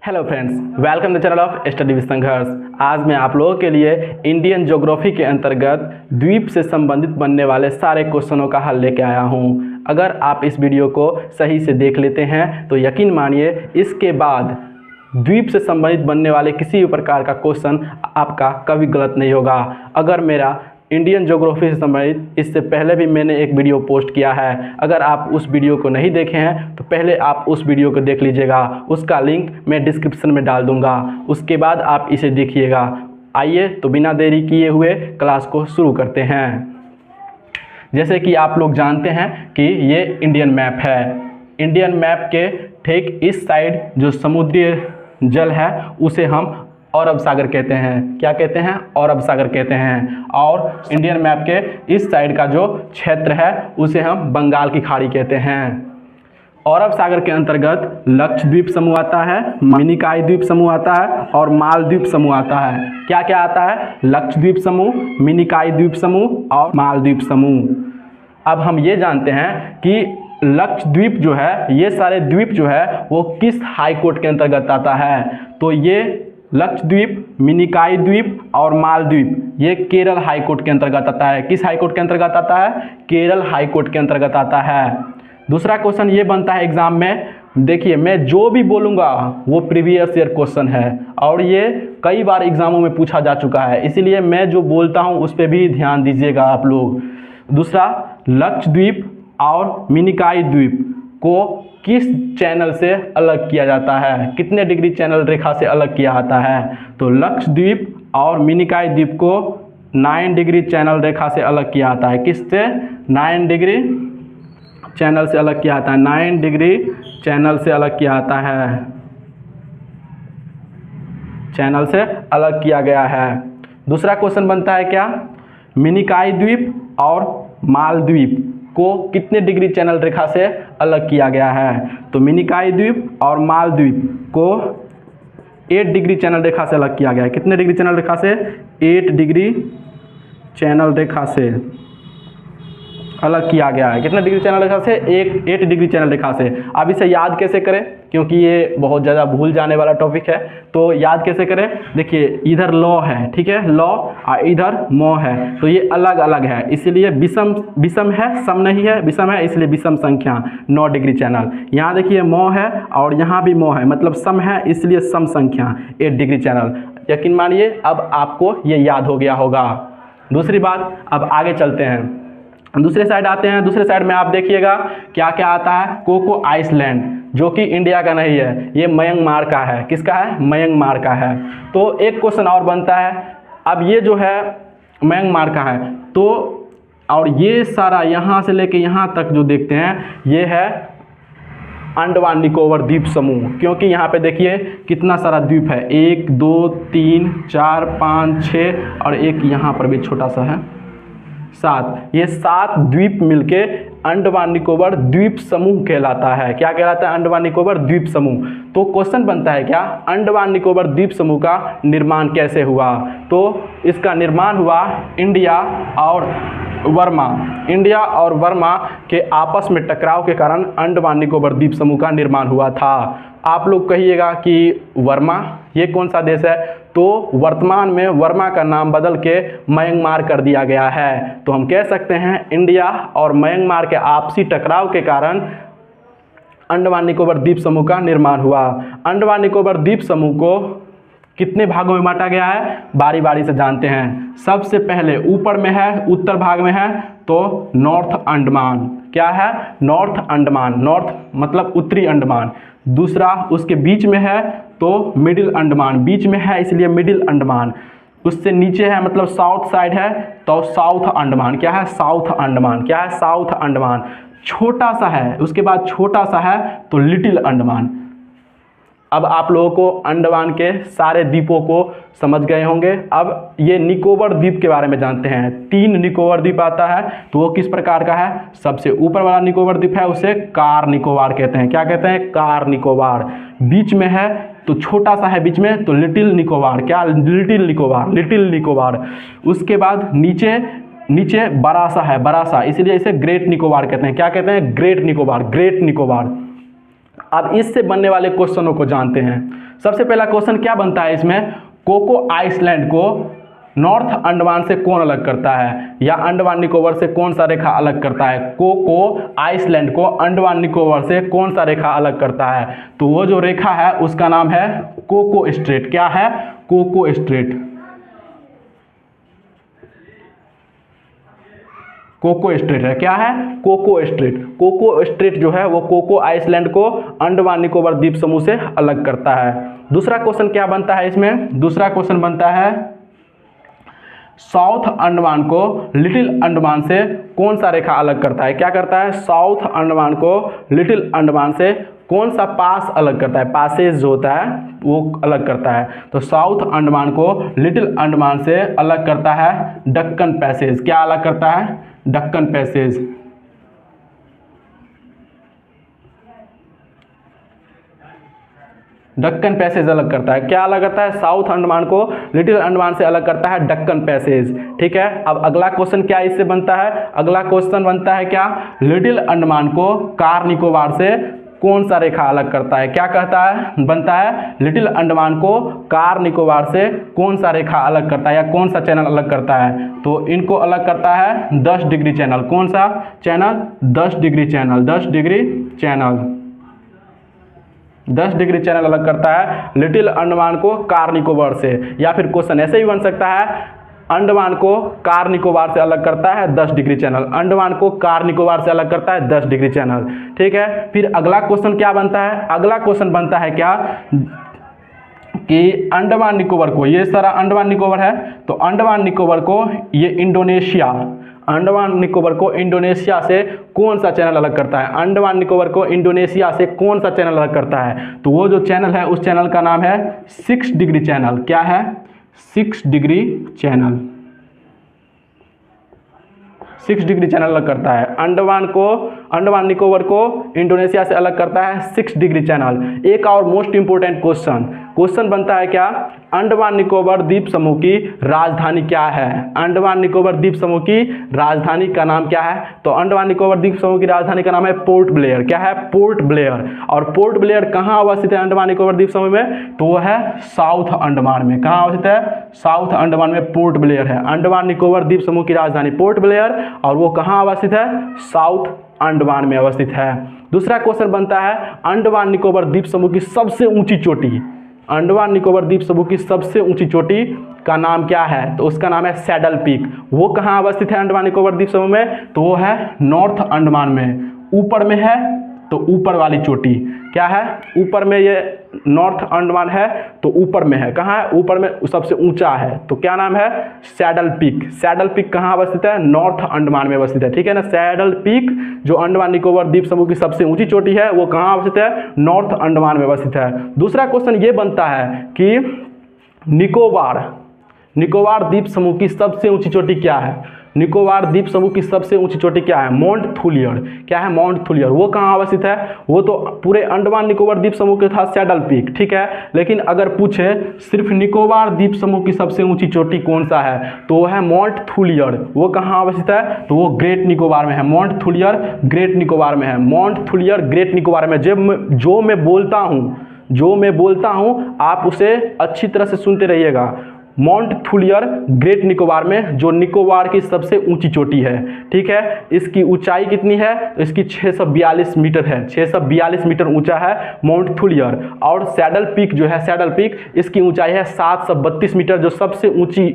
Hello friends, welcome the channel of study with संघर्ष। आज मैं आप लोगों के लिए इंडियन ज्योग्राफी के अंतर्गत द्वीप से संबंधित बनने वाले सारे क्वेश्चनों का हल लेके आया हूं। अगर आप इस वीडियो को सही से देख लेते हैं तो यकीन मानिए इसके बाद द्वीप से संबंधित बनने वाले किसी भी प्रकार का क्वेश्चन आपका कभी गलत नहीं होगा। अगर मेरा इंडियन ज्योग्राफी से संबंधित इससे पहले भी मैंने एक वीडियो पोस्ट किया है, अगर आप उस वीडियो को नहीं देखे हैं तो पहले आप उस वीडियो को देख लीजिएगा। उसका लिंक मैं डिस्क्रिप्शन में डाल दूंगा, उसके बाद आप इसे देखिएगा। आइए तो बिना देरी किए हुए क्लास को शुरू करते हैं। जैसे कि आप लोग जानते हैं कि ये इंडियन मैप है। इंडियन मैप के ठीक इस साइड जो समुद्री जल है उसे हम अरब सागर कहते हैं। क्या कहते हैं? अरब सागर कहते हैं। और इंडियन मैप के इस साइड का जो क्षेत्र है उसे हम बंगाल की खाड़ी कहते हैं। अरब सागर के अंतर्गत लक्षद्वीप समूह आता है, मिनिकॉय द्वीप समूह आता है और मालदीव समूह आता है। क्या क्या आता है? लक्षद्वीप समूह, मिनिकॉय द्वीप समूह और मालदीव समूह। अब हम ये जानते हैं कि लक्षद्वीप जो है, ये सारे द्वीप जो है वो किस हाई कोर्ट के अंतर्गत आता है। तो ये लक्षद्वीप, मिनिकॉय द्वीप और मालदीव ये केरल हाई कोर्ट के अंतर्गत आता है। किस हाई कोर्ट के अंतर्गत आता है? केरल हाई कोर्ट के अंतर्गत आता है। दूसरा क्वेश्चन ये बनता है एग्जाम में, देखिए मैं जो भी बोलूँगा वो प्रीवियस ईयर क्वेश्चन है और ये कई बार एग्जामों में पूछा जा चुका है, इसीलिए मैं जो बोलता हूँ उस पर भी ध्यान दीजिएगा आप लोग। दूसरा, लक्षद्वीप और मिनिकॉय द्वीप को किस चैनल से अलग किया जाता है? कितने डिग्री चैनल रेखा से अलग किया जाता है? तो लक्षद्वीप और मिनिकॉय द्वीप को 9 डिग्री चैनल रेखा से अलग किया जाता है। किससे? 9 डिग्री चैनल से अलग किया जाता है। 9 डिग्री चैनल से अलग किया जाता है, चैनल से अलग किया गया है। दूसरा क्वेश्चन बनता है क्या? मिनिकॉय द्वीप और मालदीव को कितने डिग्री चैनल रेखा से अलग किया गया है? तो मिनिकॉय द्वीप और मालदीव को 8 डिग्री चैनल रेखा से अलग किया गया है। कितने डिग्री चैनल रेखा से? 8 डिग्री चैनल रेखा से अलग किया गया है। कितने डिग्री चैनल रेखा से? 8 डिग्री चैनल रेखा से। अब इसे याद कैसे करें, क्योंकि ये बहुत ज़्यादा भूल जाने वाला टॉपिक है, तो याद कैसे करें? देखिए इधर लॉ है, ठीक है, लॉ, और इधर मो है, तो ये अलग अलग है, इसलिए विषम है, सम नहीं है, विषम है, इसलिए विषम संख्या 9 डिग्री चैनल। यहाँ देखिए मो है और यहाँ भी मो है, मतलब सम है, इसलिए सम संख्या 8 डिग्री चैनल। यकीन मानिए अब आपको ये याद हो गया होगा। दूसरी बात, अब आगे चलते हैं, दूसरे साइड आते हैं। दूसरे साइड में आप देखिएगा क्या क्या आता है। कोको आइसलैंड, जो कि इंडिया का नहीं है, ये म्यांमार का है। किसका है? म्यांमार का है। तो एक क्वेश्चन और बनता है, अब ये जो है म्यांमार का है, तो और ये सारा यहाँ से लेके यहाँ तक जो देखते हैं ये है अंडमान निकोबार द्वीप समूह, क्योंकि यहाँ पे देखिए कितना सारा द्वीप है, 1 2 3 4 5 6 और एक यहाँ पर भी छोटा सा है 7। ये 7 द्वीप मिलके अंडमान निकोबार द्वीप समूह कहलाता है। क्या कहलाता है? अंडमान निकोबार द्वीप समूह। तो क्वेश्चन बनता है क्या? अंडमान निकोबार द्वीप समूह का निर्माण कैसे हुआ? तो इसका निर्माण हुआ इंडिया और वर्मा के आपस में टकराव के कारण अंडमान निकोबार द्वीप समूह का निर्माण हुआ था। आप लोग कहिएगा कि वर्मा ये कौन सा देश है? तो वर्तमान में वर्मा का नाम बदल के म्यांमार कर दिया गया है। तो हम कह सकते हैं इंडिया और म्यांमार के आपसी टकराव के कारण अंडमान निकोबार द्वीप समूह का निर्माण हुआ। अंडमान निकोबार द्वीप समूह को कितने भागों में बांटा गया है? बारी बारी से जानते हैं। सबसे पहले ऊपर में है, उत्तर भाग में है, तो नॉर्थ अंडमान। क्या है? नॉर्थ अंडमान, नॉर्थ मतलब उत्तरी अंडमान। दूसरा उसके बीच में है तो मिडिल अंडमान, बीच में है इसलिए मिडिल अंडमान। उससे नीचे है मतलब साउथ साइड है तो साउथ अंडमान। क्या है? साउथ अंडमान। क्या है? साउथ अंडमान। छोटा सा है, उसके बाद छोटा सा है तो लिटिल अंडमान। अब आप लोगों को अंडमान के सारे द्वीपों को समझ गए होंगे। अब ये निकोबार द्वीप के बारे में जानते हैं। 3 निकोबार द्वीप आता है, तो वो किस प्रकार का है? सबसे ऊपर वाला निकोबार द्वीप है उसे कार निकोबार कहते हैं। क्या कहते हैं? कार निकोबार। बीच में है तो छोटा सा है बीच में, तो लिटिल निकोबार। क्या? Little Nicobar, little Nicobar. उसके बाद नीचे बड़ा सा है, बड़ा सा, इसलिए इसे ग्रेट निकोबार कहते हैं। क्या कहते हैं? Great Nicobar, great Nicobar. अब इससे बनने वाले क्वेश्चनों को जानते हैं। सबसे पहला क्वेश्चन क्या बनता है इसमें, कोको आइसलैंड को नॉर्थ अंडमान से कौन अलग करता है, या अंडमान निकोबार से कौन सा रेखा अलग करता है। कोको आइसलैंड को अंडमान निकोबार से कौन सा रेखा अलग करता है, तो वो जो रेखा है उसका नाम है कोको स्ट्रेट। क्या है, कोको स्ट्रेट। कोको स्ट्रेट है, क्या है, कोको स्ट्रेट। कोको स्ट्रेट जो है वो कोको आइसलैंड को अंडमान निकोबार द्वीप समूह से अलग करता है। दूसरा क्वेश्चन क्या बनता है इसमें, दूसरा क्वेश्चन बनता है साउथ अंडमान को लिटिल अंडमान से कौन सा रेखा अलग करता है। क्या करता है, साउथ अंडमान को लिटिल अंडमान से कौन सा पास अलग करता है, पासेज जो होता है वो अलग करता है। तो साउथ अंडमान को लिटिल अंडमान से अलग करता है डक्कन पैसेज। क्या अलग करता है, डक्कन पैसेज। डक्कन पैसेज अलग करता है। क्या अलग करता है, साउथ अंडमान को लिटिल अंडमान से अलग करता है डक्कन पैसेज। ठीक है, अब अगला क्वेश्चन क्या इससे बनता है, अगला क्वेश्चन बनता है क्या, लिटिल अंडमान को कार निकोबार से कौन सा रेखा अलग करता है। क्या कहता है, बनता है लिटिल अंडमान को कार निकोबार से कौन सा रेखा अलग करता है, या कौन सा चैनल अलग करता है। तो इनको अलग करता है 10 डिग्री चैनल। कौन सा channel, 10 degree channel. 10 degree channel, 10 degree channel अलग करता है लिटिल अंडमान को कार निकोबार से। या फिर क्वेश्चन ऐसे ही बन सकता है, अंडमान को कार निकोबार से अलग करता है 10 डिग्री चैनल। अंडमान को कार निकोबार से अलग करता है 10 डिग्री चैनल। ठीक है, फिर अगला क्वेश्चन क्या बनता है, अगला क्वेश्चन बनता है क्या कि अंडमान निकोबार को, ये सारा अंडमान निकोबार है, तो अंडमान निकोबार को ये इंडोनेशिया, अंडमान निकोबार को इंडोनेशिया से कौन सा चैनल अलग करता है। अंडमान निकोबार को इंडोनेशिया से कौन सा चैनल अलग करता है, तो वो जो चैनल है उस चैनल का नाम है 6 डिग्री चैनल। क्या है, 6 डिग्री चैनल। 6 डिग्री चैनल अलग करता है अंडमान निकोबार को इंडोनेशिया से अलग करता है 6 डिग्री चैनल। एक और मोस्ट इंपोर्टेंट क्वेश्चन बनता है क्या, अंडमान निकोबार द्वीप समूह की राजधानी क्या है। अंडमान निकोबार द्वीप समूह की राजधानी का नाम क्या है, तो अंडमान निकोबार द्वीप समूह की राजधानी का नाम है पोर्ट ब्लेयर। क्या है, पोर्ट ब्लेयर। और पोर्ट ब्लेयर कहाँ अवस्थित है अंडमान निकोबार द्वीप समूह में, तो वो है साउथ अंडमान में। कहाँ अवस्थित है, साउथ अंडमान में पोर्ट ब्लेयर है। अंडमान निकोबार द्वीप समूह की राजधानी पोर्ट ब्लेयर, और वो कहाँ अवस्थित है, साउथ अंडमान में अवस्थित है। दूसरा क्वेश्चन बनता है अंडमान निकोबार द्वीप समूह की सबसे ऊंची चोटी, अंडमान निकोबार द्वीप समूह की सबसे ऊंची चोटी का नाम क्या है, तो उसका नाम है सैडल पीक। वो कहाँ अवस्थित है अंडमान निकोबार द्वीप समूह में, तो वो है नॉर्थ अंडमान में। ऊपर में है तो ऊपर वाली चोटी, क्या है, ऊपर में ये नॉर्थ अंडमान है तो ऊपर में है, कहाँ है, ऊपर में सबसे ऊंचा है, तो क्या नाम है, सैडल पीक। सैडल पीक कहाँ अवस्थित है, नॉर्थ अंडमान में अवस्थित है। ठीक है ना, सैडल पीक जो अंडमान निकोबार द्वीप समूह की सबसे ऊंची चोटी है वो कहाँ अवस्थित है, नॉर्थ अंडमान में अवस्थित है। दूसरा क्वेश्चन ये बनता है कि निकोबार द्वीप समूह की सबसे ऊंची चोटी क्या है। निकोबार द्वीप समूह की सबसे ऊंची चोटी क्या है, माउंट थुलियर। क्या है, माउंट थुलियर। वो कहाँ अवस्थित है, वो तो पूरे अंडमान निकोबार द्वीप समूह के था सैडल पीक। ठीक है, लेकिन अगर पूछे सिर्फ निकोबार द्वीप समूह की सबसे ऊंची चोटी कौन सा है, तो वो है माउंट थुलियर। वो कहाँ अवस्थित है, तो वो ग्रेट निकोबार में है। माउंट थुलियर ग्रेट निकोबार में है। माउंट थुलियर ग्रेट निकोबार में। जो मैं बोलता हूँ आप उसे अच्छी तरह से सुनते रहिएगा। माउंट थुलियर ग्रेट निकोबार में, जो निकोबार की सबसे ऊंची चोटी है। ठीक है, इसकी ऊंचाई कितनी है, इसकी 642 मीटर है। 642 मीटर ऊंचा है माउंट थुलियर। और सैडल पीक जो है, सैडल पीक, इसकी ऊंचाई है 732 मीटर, जो सबसे ऊंची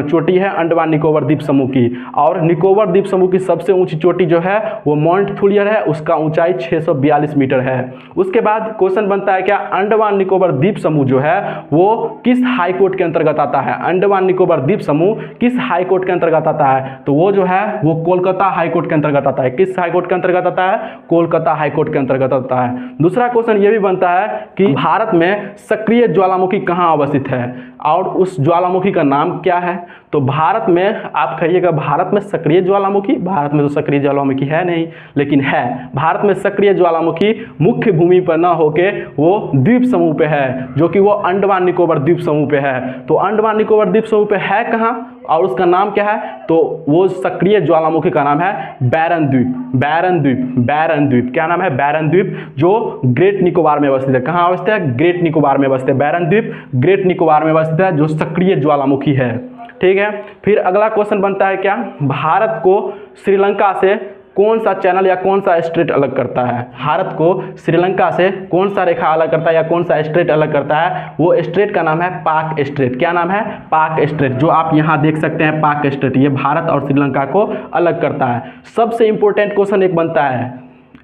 चोटी है अंडमान निकोबार द्वीप समूह की। और निकोबार द्वीप समूह की सबसे ऊंची चोटी जो है वो माउंट थुलियर है, उसका ऊंचाई 642 मीटर है। उसके बाद क्वेश्चन बनता है क्या, अंडमान निकोबार द्वीप समूह जो है वो किस हाई कोर्ट के अंतर्गत आता है। अंडमान निकोबार द्वीप समूह किस हाई कोर्ट के अंतर्गत आता है, तो वो जो है वो कोलकाता हाई कोर्ट के अंतर्गत आता है। किस हाई कोर्ट के अंतर्गत आता है, कोलकाता हाई कोर्ट के अंतर्गत आता है। दूसरा क्वेश्चन ये भी बनता है कि भारत में सक्रिय ज्वालामुखी कहाँ अवस्थित है और उस ज्वालामुखी का नाम क्या है। तो भारत में, आप कहिएगा भारत में सक्रिय ज्वालामुखी, भारत में तो सक्रिय ज्वालामुखी है नहीं, लेकिन है। भारत में सक्रिय ज्वालामुखी मुख्य भूमि पर न होके वो द्वीप समूह पे है, जो कि वो अंडमान निकोबार द्वीप समूह पे है। तो अंडमान निकोबार द्वीप समूह पे है कहाँ, और उसका नाम क्या है, तो वो सक्रिय ज्वालामुखी का नाम है बैरन द्वीप। बैरन द्वीप, बैरन द्वीप, क्या नाम है, बैरन द्वीप, जो ग्रेट निकोबार में अवस्थित है। कहाँ अवस्थित है, ग्रेट निकोबार में अवस्थित है। बैरन द्वीप ग्रेट निकोबार में अवस्थित है, जो सक्रिय ज्वालामुखी है। ठीक है, फिर अगला क्वेश्चन बनता है क्या, भारत को श्रीलंका से कौन सा चैनल या कौन सा स्ट्रेट अलग करता है। भारत को श्रीलंका से कौन सा रेखा अलग करता है या कौन सा स्ट्रेट अलग करता है, वो स्ट्रेट का नाम है पाक स्ट्रेट। क्या नाम है, पाक स्ट्रेट, जो आप यहाँ देख सकते हैं पाक स्ट्रेट, ये भारत और श्रीलंका को अलग करता है। सबसे इंपॉर्टेंट क्वेश्चन एक बनता है,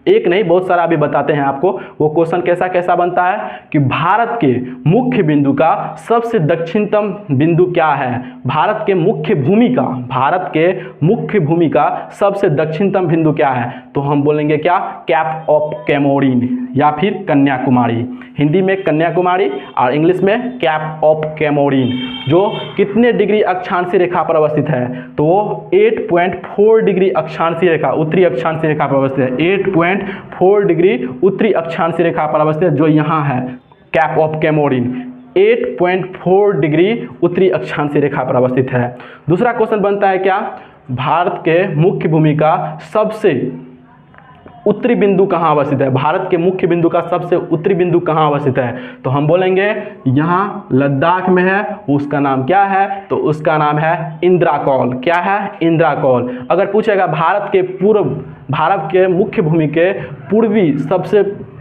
एक नहीं बहुत सारा अभी बताते हैं आपको, वो क्वेश्चन कैसा कैसा बनता है कि भारत के मुख्य बिंदु का सबसे दक्षिणतम बिंदु क्या है। भारत के मुख्य भूमि का, भारत के मुख्य भूमि का सबसे दक्षिणतम बिंदु क्या है, तो हम बोलेंगे क्या, कैप ऑफ कैमोरिन या फिर कन्याकुमारी। हिंदी में कन्याकुमारी और इंग्लिश में कैप ऑफ कैमोरिन, जो कितने डिग्री अक्षांशीय रेखा पर अवस्थित है, तो वो 8.4 डिग्री अक्षांशीय रेखा, उत्तरी अक्षांशीय रेखा पर अवस्थित है। 8.4 डिग्री उत्तरी अक्षांशीय रेखा पर अवस्थित है, जो यहाँ है कैप ऑफ कैमोरिन। 8.4 डिग्री उत्तरी अक्षांशीय रेखा पर अवस्थित है। दूसरा क्वेश्चन बनता है क्या, भारत के मुख्य भूमि का सबसे उत्तरी बिंदु कहाँ अवस्थित है। भारत के मुख्य बिंदु का सबसे उत्तरी बिंदु कहाँ अवस्थित है, तो हम बोलेंगे यहाँ लद्दाख में है, उसका नाम क्या है, तो उसका नाम है इंद्राकौल। क्या है, इंद्राकौल। अगर पूछेगा भारत के मुख्य भूमि के पूर्वी सबसे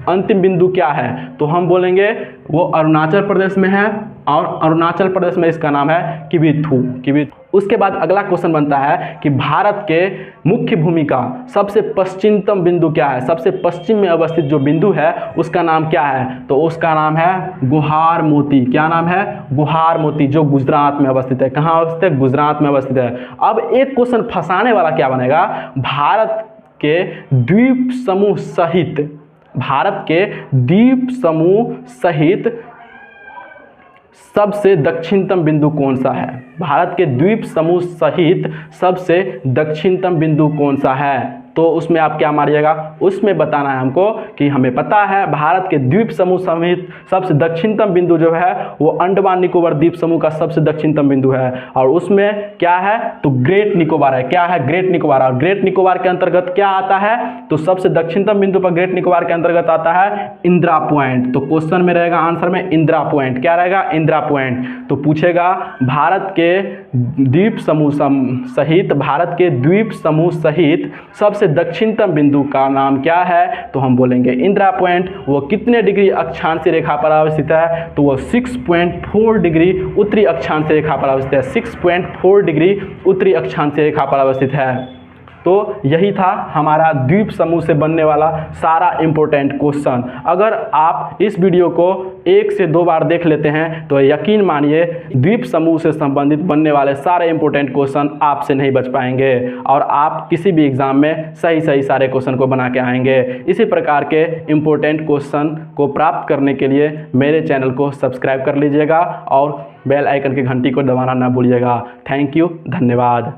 अंतिम बिंदु क्या है, तो हम बोलेंगे वो अरुणाचल प्रदेश में है, और अरुणाचल प्रदेश में इसका नाम है किबिथु। उसके बाद अगला क्वेश्चन बनता है कि भारत के मुख्य भूमि का सबसे पश्चिमतम बिंदु क्या है। सबसे पश्चिम में अवस्थित जो बिंदु है उसका नाम क्या है, तो उसका नाम है गुहार मोती। क्या नाम है, गुहार मोती, जो गुजरात में अवस्थित है। कहाँ अवस्थित है, गुजरात में अवस्थित है। अब एक क्वेश्चन फंसाने वाला क्या बनेगा, भारत के द्वीप समूह सहित, भारत के द्वीप समूह सहित सबसे दक्षिणतम बिंदु कौन सा है। भारत के द्वीप समूह सहित सबसे दक्षिणतम बिंदु कौन सा है, तो उसमें आप क्या मारिएगा, उसमें बताना है हमको कि हमें पता है भारत के द्वीप समूह सहित सबसे दक्षिणतम बिंदु जो है वो अंडमान निकोबार द्वीप समूह का सबसे दक्षिणतम बिंदु है, और उसमें क्या है, तो ग्रेट निकोबार है। क्या है, ग्रेट निकोबार। और ग्रेट निकोबार के अंतर्गत क्या आता है, तो सबसे दक्षिणतम बिंदु पर ग्रेट निकोबार के अंतर्गत आता है इंदिरा पॉइंट। तो क्वेश्चन में रहेगा आंसर में इंदिरा पॉइंट। क्या रहेगा, इंदिरा पॉइंट। तो पूछेगा भारत के द्वीप समूह सहित, भारत के द्वीप समूह सहित सबसे दक्षिणतम बिंदु का नाम क्या है, तो हम बोलेंगे इंदिरा पॉइंट। वो कितने डिग्री अक्षांशीय रेखा पर अवस्थित है, तो वो 6.4 डिग्री उत्तरी अक्षांशीय रेखा पर अवस्थित है। 6.4 डिग्री उत्तरी अक्षांशीय रेखा पर अवस्थित है। तो यही था हमारा द्वीप समूह से बनने वाला सारा इम्पोर्टेंट क्वेश्चन। अगर आप इस वीडियो को 1 से 2 बार देख लेते हैं तो यकीन मानिए द्वीप समूह से संबंधित बनने वाले सारे इम्पोर्टेंट क्वेश्चन आपसे नहीं बच पाएंगे, और आप किसी भी एग्ज़ाम में सही सारे क्वेश्चन को बना के आएंगे। इसी प्रकार के इम्पोर्टेंट क्वेश्चन को प्राप्त करने के लिए मेरे चैनल को सब्सक्राइब कर लीजिएगा और बेल आइकन की घंटी को दबाना ना भूलिएगा। थैंक यू, धन्यवाद।